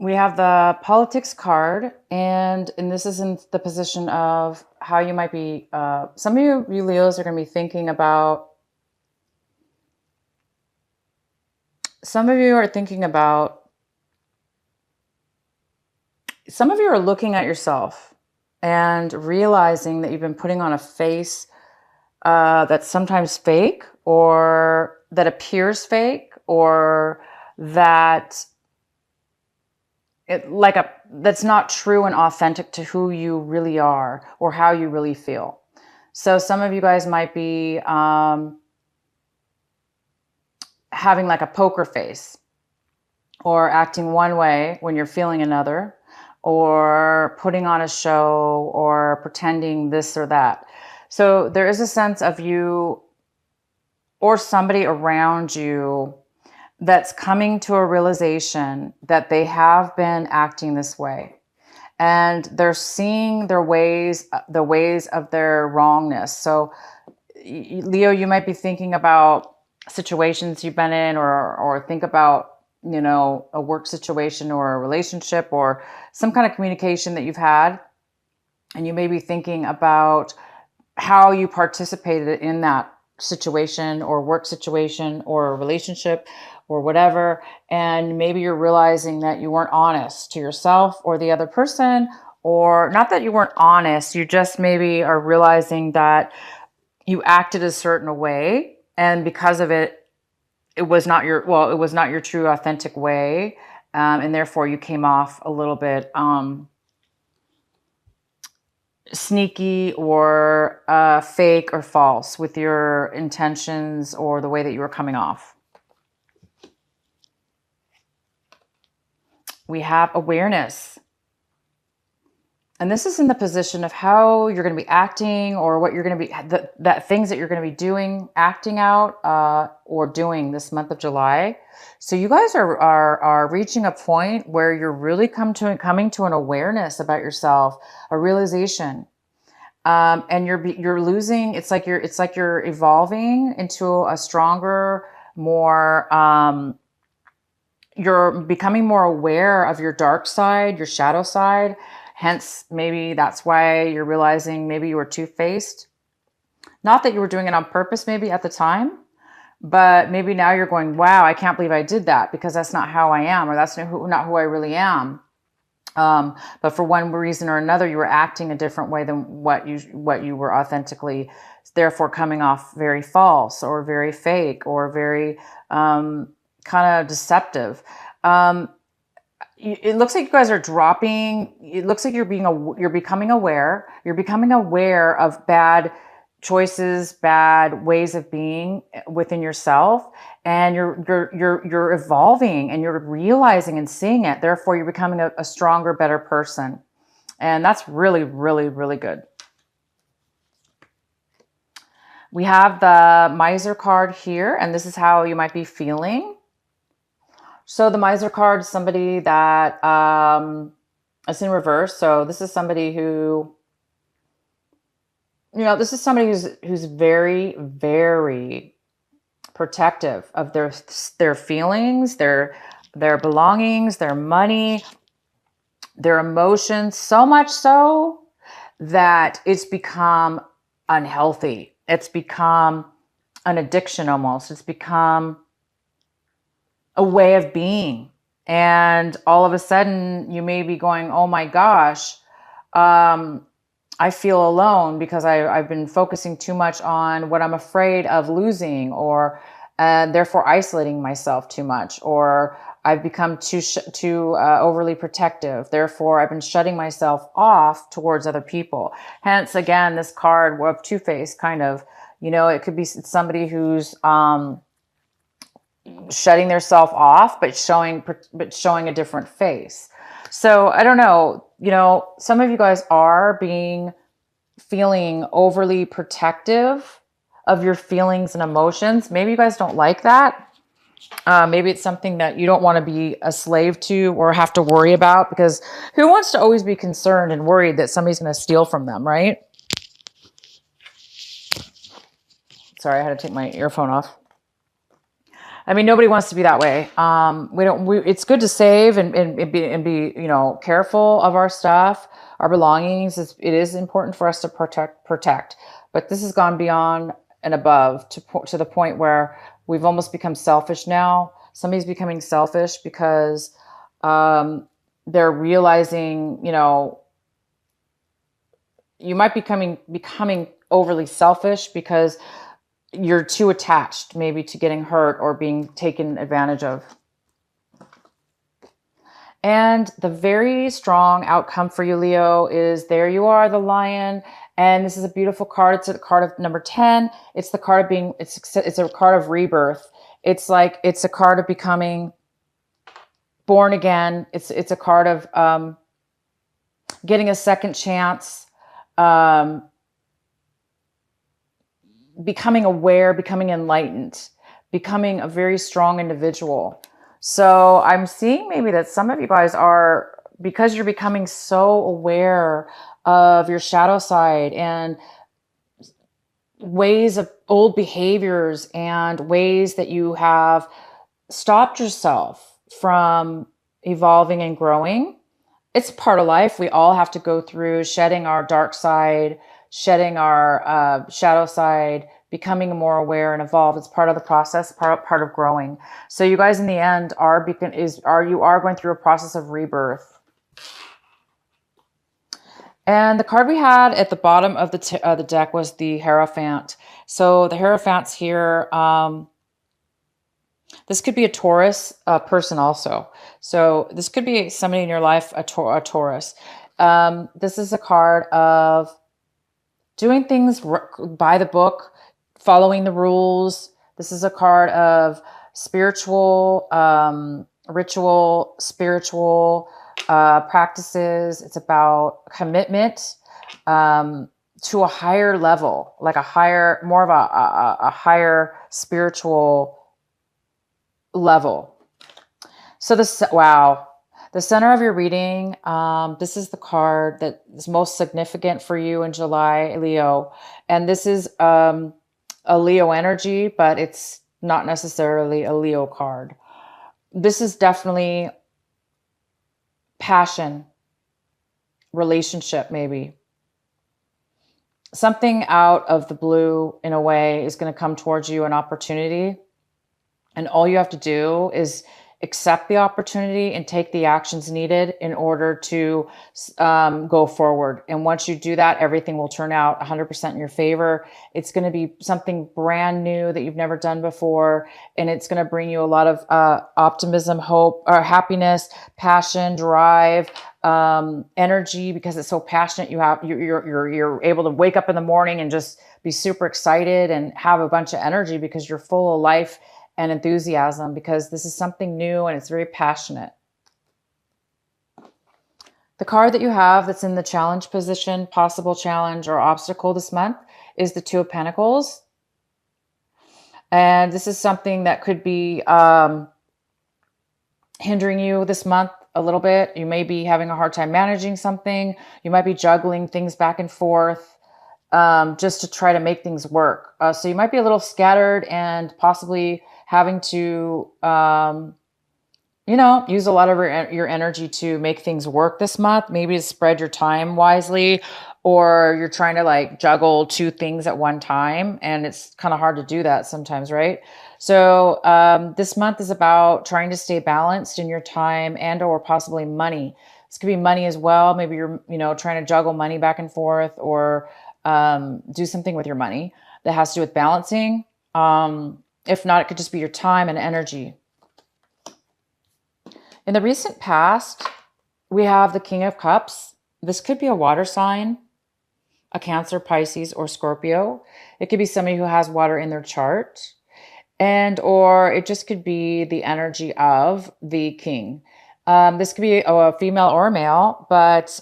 We have the politics card, and this is in the position of how you might be. Some of you Leos are going to be thinking about. Some of you are thinking about. Some of you are looking at yourself and realizing that you've been putting on a face that's sometimes fake, or that appears fake, or that that's not true and authentic to who you really are or how you really feel. So some of you guys might be having like a poker face, or acting one way when you're feeling another, or putting on a show, or pretending this or that. So there is a sense of you or somebody around you that's coming to a realization that they have been acting this way, and they're seeing the ways of their wrongness. So Leo, you might be thinking about situations you've been in, or think about, a work situation or a relationship or some kind of communication that you've had. And you may be thinking about how you participated in that situation or work situation or relationship or whatever. And maybe you're realizing that you weren't honest to yourself or the other person, or not that you weren't honest. You just maybe are realizing that you acted a certain way, and because of it, it was not your true authentic way. And therefore you came off a little bit, sneaky or fake or false with your intentions or the way that you were coming off. We have awareness. And this is in the position of how you're going to be acting, or what you're going to be, that things that you're going to be doing, acting out, or doing this month of July. So you guys are reaching a point where you're really coming to an awareness about yourself, a realization, and you're losing. It's like you're evolving into a stronger, more. You're becoming more aware of your dark side, your shadow side. Hence, maybe that's why you're realizing maybe you were two-faced. Not that you were doing it on purpose, maybe at the time, but maybe now you're going, wow, I can't believe I did that, because that's not how I am, or that's not who I really am. But for one reason or another, you were acting a different way than what you were authentically, therefore coming off very false or very fake or very kind of deceptive. It looks like you guys are dropping. It looks like you're becoming aware. You're becoming aware of bad choices, bad ways of being within yourself, and you're evolving, and you're realizing and seeing it. Therefore, you're becoming a stronger, better person, and that's really, really, really good. We have the Miser card here, and this is how you might be feeling. So the Miser card is somebody that is in reverse. So this is somebody who, who's very, very protective of their feelings, their belongings, their money, their emotions, so much so that it's become unhealthy. It's become an addiction almost. It's become a way of being. And all of a sudden you may be going, oh my gosh, I feel alone because I've been focusing too much on what I'm afraid of losing, or therefore isolating myself too much, or I've become too overly protective. Therefore, I've been shutting myself off towards other people. Hence, again, this card of two-faced kind of, it could be somebody who's shutting their self off, but showing a different face. So I don't know, some of you guys are feeling overly protective of your feelings and emotions. Maybe you guys don't like that. Maybe it's something that you don't want to be a slave to or have to worry about, because who wants to always be concerned and worried that somebody's going to steal from them, right? Sorry, I had to take my earphone off. I mean, nobody wants to be that way. It's good to save and be, careful of our stuff, our belongings. It is important for us to protect. But this has gone beyond and above to the point where we've almost become selfish now. Somebody's becoming selfish because they're realizing, you might becoming overly selfish because you're too attached maybe to getting hurt or being taken advantage of. And the very strong outcome for you, Leo, is there you are, the lion. And this is a beautiful card. It's a card of number 10. It's the card of being, it's a card of rebirth. It's a card of becoming born again. It's a card of getting a second chance, becoming aware, becoming enlightened, becoming a very strong individual. So I'm seeing maybe that some of you guys are, because you're becoming so aware of your shadow side and ways of old behaviors and ways that you have stopped yourself from evolving and growing. It's part of life. We all have to go through shedding our dark side, shedding our shadow side, becoming more aware and evolve. It's part of the process, part of growing. So you guys in the end are going through a process of rebirth. And the card we had at the bottom of the deck was the Hierophant. So the Hierophant's here. This could be a Taurus person also. So this could be somebody in your life, a Taurus. This is a card of doing things by the book, following the rules. This is a card of spiritual, ritual, spiritual practices. It's about commitment to a higher level, like more of a higher spiritual level. So the center of your reading, this is the card that is most significant for you in July, Leo. And this is a Leo energy, but it's not necessarily a Leo card. This is definitely passion, relationship, maybe. Something out of the blue, in a way, is going to come towards you, an opportunity. And all you have to do is accept the opportunity and take the actions needed in order to go forward. And once you do that, everything will turn out 100% in your favor. It's going to be something brand new that you've never done before. And it's going to bring you a lot of optimism, hope, or happiness, passion, drive, energy, because it's so passionate. You're able to wake up in the morning and just be super excited and have a bunch of energy because you're full of life and enthusiasm, because this is something new and it's very passionate. The card that you have that's in the challenge position, possible challenge or obstacle this month, is the Two of Pentacles. And this is something that could be hindering you this month a little bit. You may be having a hard time managing something. You might be juggling things back and forth just to try to make things work. So you might be a little scattered and possibly having to, use a lot of your energy to make things work this month, maybe to spread your time wisely, or you're trying to juggle two things at one time. And it's kind of hard to do that sometimes, right? So this month is about trying to stay balanced in your time and or possibly money. This could be money as well. Maybe you're, trying to juggle money back and forth, or do something with your money that has to do with balancing. If not, it could just be your time and energy. In the recent past, we have the King of Cups. This could be a water sign, a Cancer, Pisces, or Scorpio. It could be somebody who has water in their chart, or it just could be the energy of the king. This could be a female or a male, but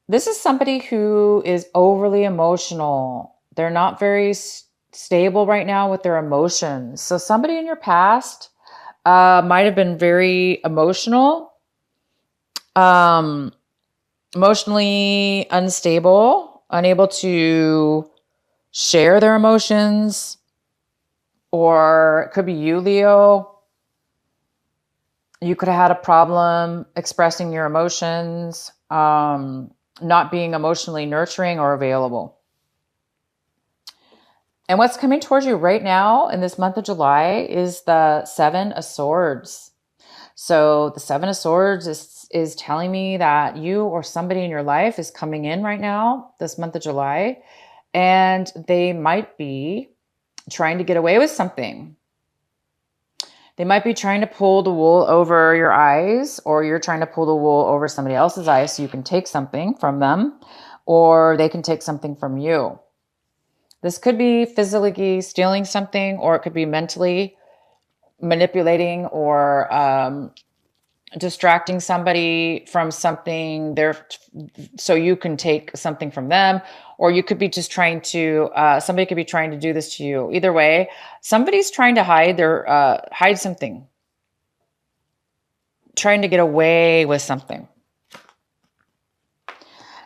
this is somebody who is overly emotional. They're not very stable right now with their emotions. So somebody in your past might have been very emotional, emotionally unstable, unable to share their emotions, Or it could be you, Leo. You could have had a problem expressing your emotions, not being emotionally nurturing or available. And what's coming towards you right now in this month of July is the Seven of Swords. So the Seven of Swords is telling me that you or somebody in your life is coming in right now, this month of July, and they might be trying to get away with something. They might be trying to pull the wool over your eyes, or you're trying to pull the wool over somebody else's eyes so you can take something from them, or they can take something from you. This could be physically stealing something, or it could be mentally manipulating or distracting somebody from something there so you can take something from them. Or you could be just trying to, somebody could be trying to do this to you. Either way, somebody's trying to hide something, trying to get away with something.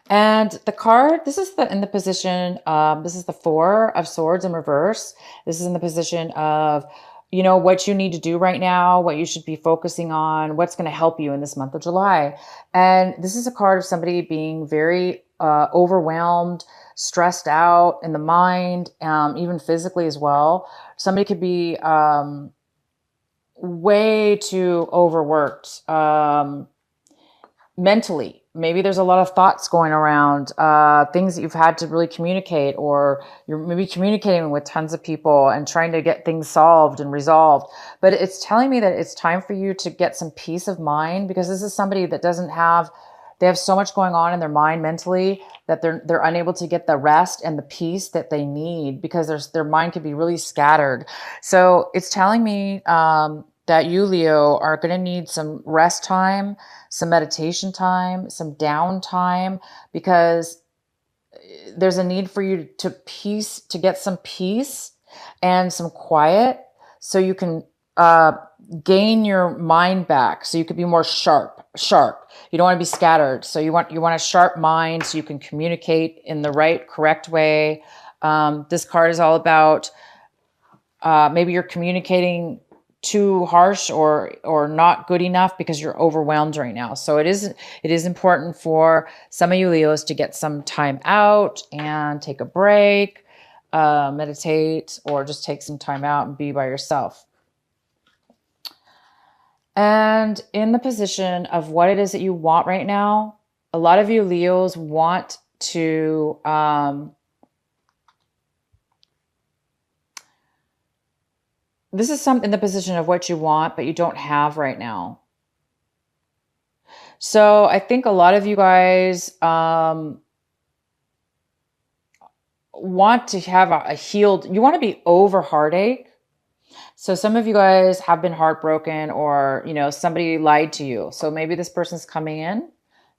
And the card, this is in the position, this is the Four of Swords in reverse. This is in the position of, you know, what you need to do right now, what you should be focusing on, what's going to help you in this month of July. And this is a card of somebody being very overwhelmed, stressed out in the mind, even physically as well. Somebody could be way too overworked mentally. Maybe there's a lot of thoughts going around, things that you've had to really communicate, or you're maybe communicating with tons of people and trying to get things solved and resolved. But it's telling me that it's time for you to get some peace of mind, because this is somebody that they have so much going on in their mind mentally that they're unable to get the rest and the peace that they need, because their mind could be really scattered. So it's telling me that you, Leo, are going to need some rest time, some meditation time, some downtime, because there's a need for you to get some peace and some quiet so you can gain your mind back, so you could be more sharp. You don't want to be scattered. So you want a sharp mind so you can communicate in the right, correct way. This card is all about maybe you're communicating too harsh or not good enough because you're overwhelmed right now. So it is important for some of you Leos to get some time out and take a break, meditate, or just take some time out and be by yourself. And in the position of what it is that you want right now, a lot of you Leos want to this is in the position of what you want, but you don't have right now. So I think a lot of you guys want to have a healed, you want to be over heartache. So some of you guys have been heartbroken, or, you know, somebody lied to you. So maybe this person's coming in,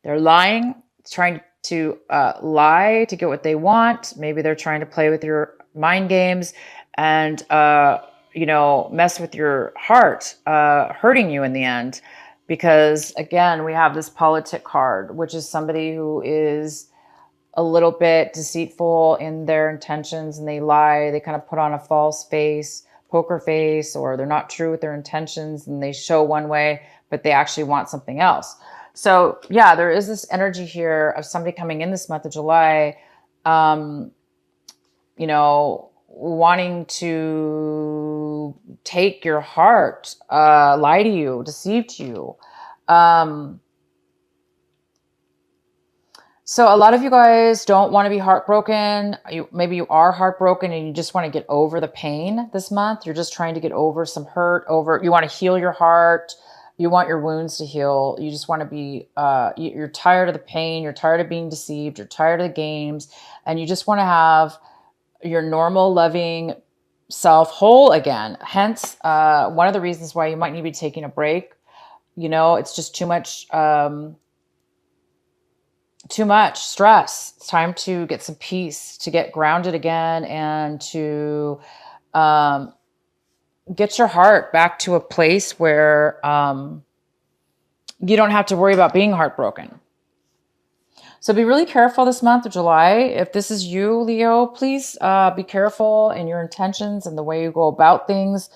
they're lying, trying to lie to get what they want. Maybe they're trying to play with your mind games and, you know, mess with your heart, hurting you in the end. Because again, we have this politic card, which is somebody who is a little bit deceitful in their intentions, and they lie, they kind of put on a false face, poker face, or they're not true with their intentions and they show one way, but they actually want something else. So yeah, there is this energy here of somebody coming in this month of July, you know, wanting to take your heart, lie to you, deceive you. So a lot of you guys don't want to be heartbroken. Maybe you are heartbroken and you just want to get over the pain this month. You're just trying to get over some hurt, you want to heal your heart. You want your wounds to heal. You just want to be, you're tired of the pain. You're tired of being deceived. You're tired of the games, and you just want to have your normal, loving self whole again. Hence, one of the reasons why you might need to be taking a break. You know, it's just too much stress. It's time to get some peace, to get grounded again, and to get your heart back to a place where you don't have to worry about being heartbroken. So be really careful this month of July. If this is you, Leo, please be careful in your intentions and the way you go about things,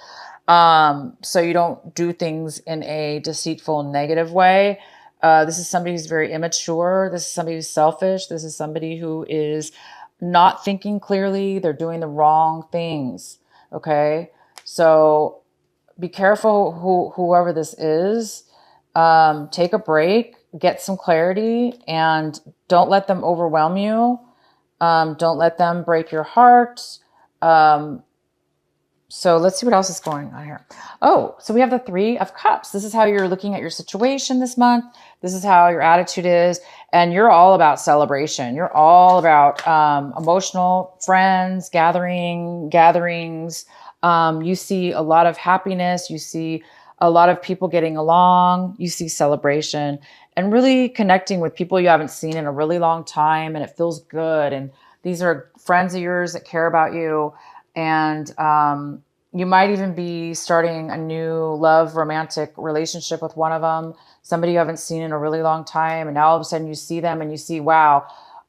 so you don't do things in a deceitful, negative way. This is somebody who's very immature. This is somebody who's selfish. This is somebody who is not thinking clearly. They're doing the wrong things. Okay. So be careful whoever this is. Take a break, get some clarity, and don't let them overwhelm you. Don't let them break your heart. So let's see what else is going on here. Oh, so we have the Three of Cups. This is how you're looking at your situation this month. This is how your attitude is. And you're all about celebration. You're all about emotional friends, gatherings. You see a lot of happiness. You see a lot of people getting along. You see celebration and really connecting with people you haven't seen in a really long time. And it feels good. And these are friends of yours that care about you. And you might even be starting a new love romantic relationship with one of them, somebody you haven't seen in a really long time. And now all of a sudden you see them and you see, wow,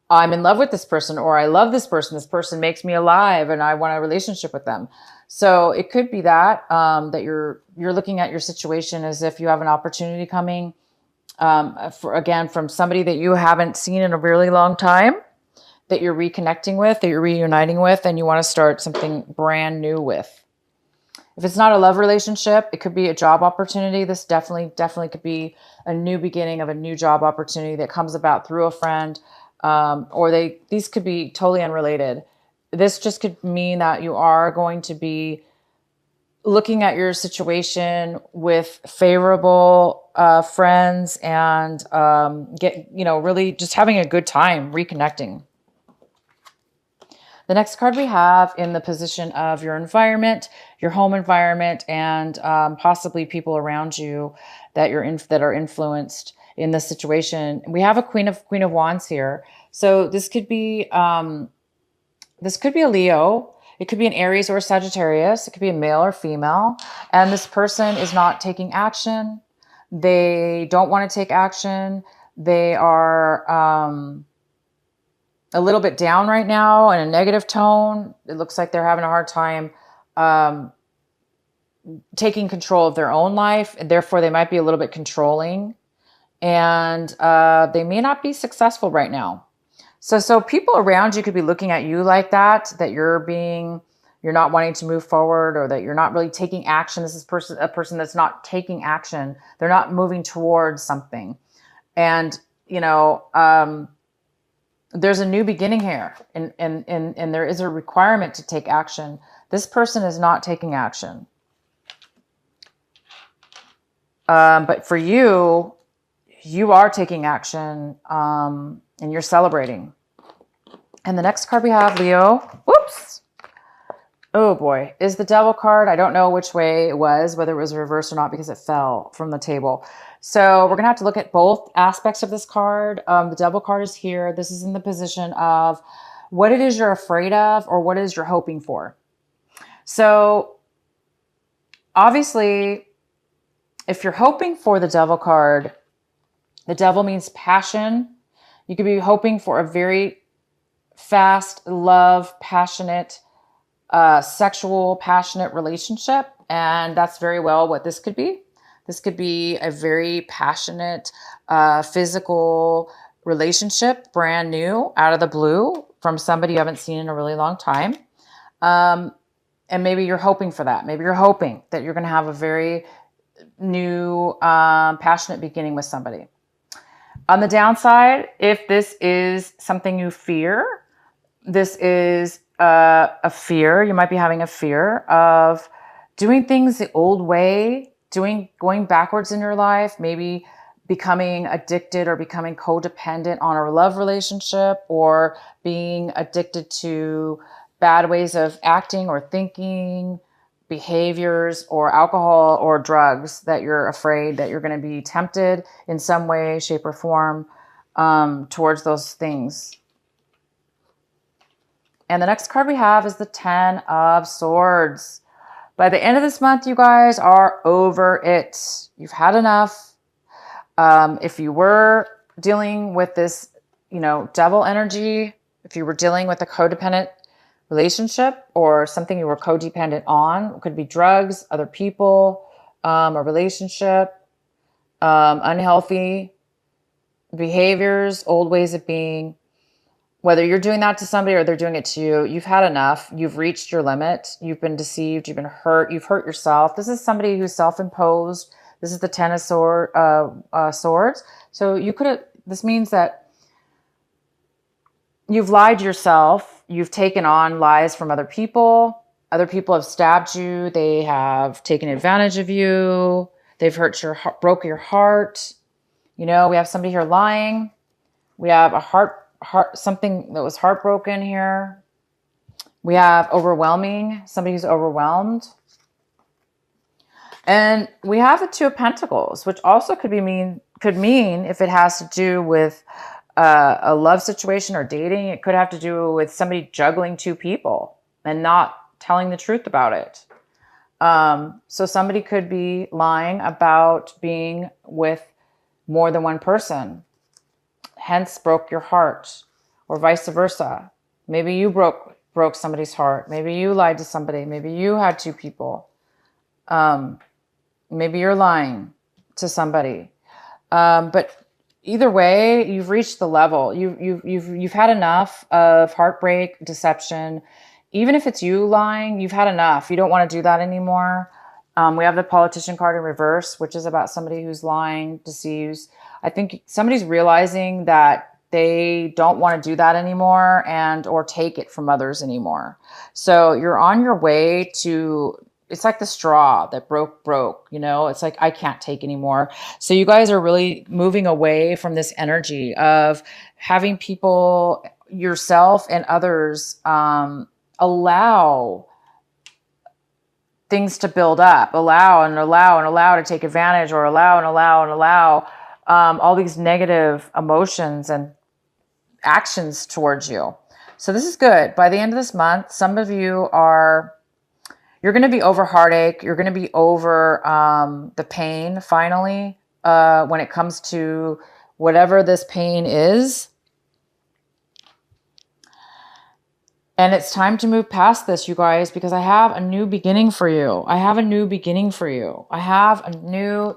I'm in love with this person, or I love this person. This person makes me alive and I want a relationship with them. So it could be that, that you're looking at your situation as if you have an opportunity coming, from somebody that you haven't seen in a really long time, that you're reconnecting with, that you're reuniting with, and you want to start something brand new with. If it's not a love relationship, it could be a job opportunity. This definitely could be a new beginning of a new job opportunity that comes about through a friend, these could be totally unrelated. This just could mean that you are going to be looking at your situation with favorable friends and really just having a good time reconnecting. The next card we have in the position of your environment, your home environment, and possibly people around you that that are influenced in this situation. We have a Queen of Wands here, so this could be a Leo. It could be an Aries or a Sagittarius. It could be a male or female, and this person is not taking action. They don't want to take action. They are a little bit down right now in a negative tone. It looks like they're having a hard time taking control of their own life, and therefore they might be a little bit controlling, and they may not be successful right now. So people around you could be looking at you like that you're not wanting to move forward, or that you're not really taking action. This is a person that's not taking action. They're not moving towards something. And, there's a new beginning here, and there is a requirement to take action. This person is not taking action. But for you, you are taking action, and you're celebrating. And the next card we have, Leo, whoops. Oh boy, is the Devil card. I don't know which way it was, whether it was reversed or not, because it fell from the table. So we're going to have to look at both aspects of this card. The Devil card is here. This is in the position of what it is you're afraid of, or what it is you're hoping for. So obviously, if you're hoping for the Devil card, the Devil means passion. You could be hoping for a very fast, love, passionate, sexual, passionate relationship. And that's very well what this could be. This could be a very passionate, physical relationship, brand new, out of the blue, from somebody you haven't seen in a really long time. And maybe you're hoping for that. Maybe you're hoping that you're going to have a very new, passionate beginning with somebody. On the downside, if this is something you fear, this is a fear. You might be having a fear of doing things the old way, going backwards in your life, maybe becoming addicted or becoming codependent on a love relationship, or being addicted to bad ways of acting or thinking, behaviors, or alcohol or drugs, that you're afraid that you're going to be tempted in some way, shape, or form towards those things. And the next card we have is the Ten of Swords. By the end of this month, you guys are over it. You've had enough. If you were dealing with this devil energy, if you were dealing with a codependent relationship or something you were codependent on, it could be drugs, other people, a relationship, unhealthy behaviors, old ways of being. Whether you're doing that to somebody or they're doing it to you, you've had enough. You've reached your limit. You've been deceived. You've been hurt. You've hurt yourself. This is somebody who's self-imposed. This is the Ten of Swords. So this means that you've lied to yourself. You've taken on lies from other people. Other people have stabbed you. They have taken advantage of you. They've hurt broke your heart. We have somebody here lying. We have something that was heartbroken here. We have overwhelming, somebody who's overwhelmed. And we have the Two of Pentacles, which also could mean if it has to do with a love situation or dating, it could have to do with somebody juggling two people and not telling the truth about it. So somebody could be lying about being with more than one person, hence broke your heart, or vice versa. Maybe you broke somebody's heart. Maybe you lied to somebody. Maybe you had two people. Maybe you're lying to somebody. But either way, you've reached the level. You've had enough of heartbreak, deception. Even if it's you lying, you've had enough. You don't want to do that anymore. We have the Politician card in reverse, which is about somebody who's lying, deceives. I think somebody's realizing that they don't want to do that anymore or take it from others anymore. So you're on your way to, it's like the straw that broke. It's like, I can't take anymore. So you guys are really moving away from this energy of having people, yourself and others, allow things to build up, allow to take advantage, or allow all these negative emotions and actions towards you. So this is good. By the end of this month, some of you you're going to be over heartache. You're going to be over the pain finally when it comes to whatever this pain is. And it's time to move past this, you guys, because I have a new beginning for you. I have a new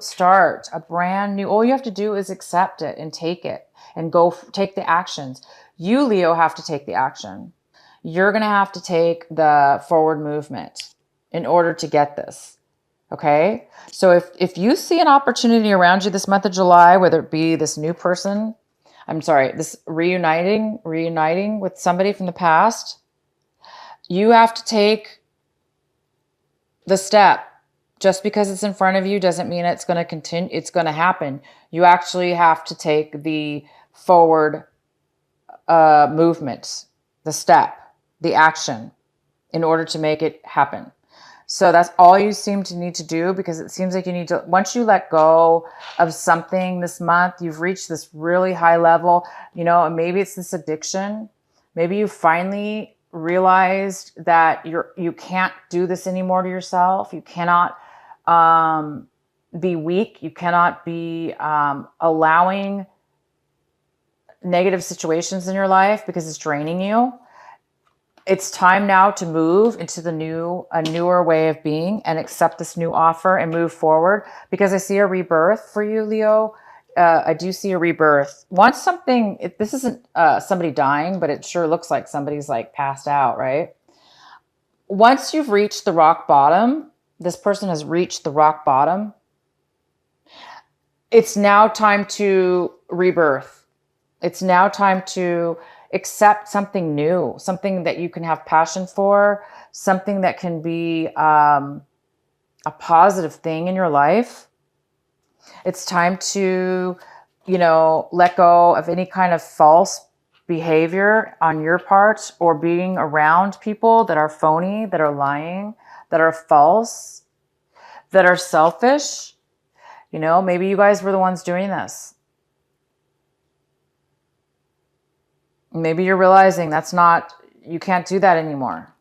start, a brand new. All you have to do is accept it and take it and go take the actions. You, Leo, have to take the action. You're going to have to take the forward movement in order to get this. Okay? So if you see an opportunity around you this month of July, whether it be this new person, this reuniting with somebody from the past, you have to take the step. Just because it's in front of you doesn't mean it's going to continue. It's going to happen. You actually have to take the forward movement, the step, the action in order to make it happen. So that's all you seem to need to do, because it seems like you need to, once you let go of something this month, you've reached this really high level, and maybe it's this addiction. Maybe you finally realized that you can't do this anymore to yourself. You cannot be weak. You cannot be allowing negative situations in your life because it's draining you. It's time now to move into a newer way of being and accept this new offer and move forward, because I see a rebirth for you, Leo. I do see a rebirth. Once this isn't somebody dying, but it sure looks like somebody's like passed out, right? Once you've reached the rock bottom, this person has reached the rock bottom. It's now time to rebirth. It's now time to accept something new, something that you can have passion for, something that can be a positive thing in your life. It's time to, let go of any kind of false behavior on your part, or being around people that are phony, that are lying, that are false, that are selfish. Maybe you guys were the ones doing this. Maybe you're realizing you can't do that anymore.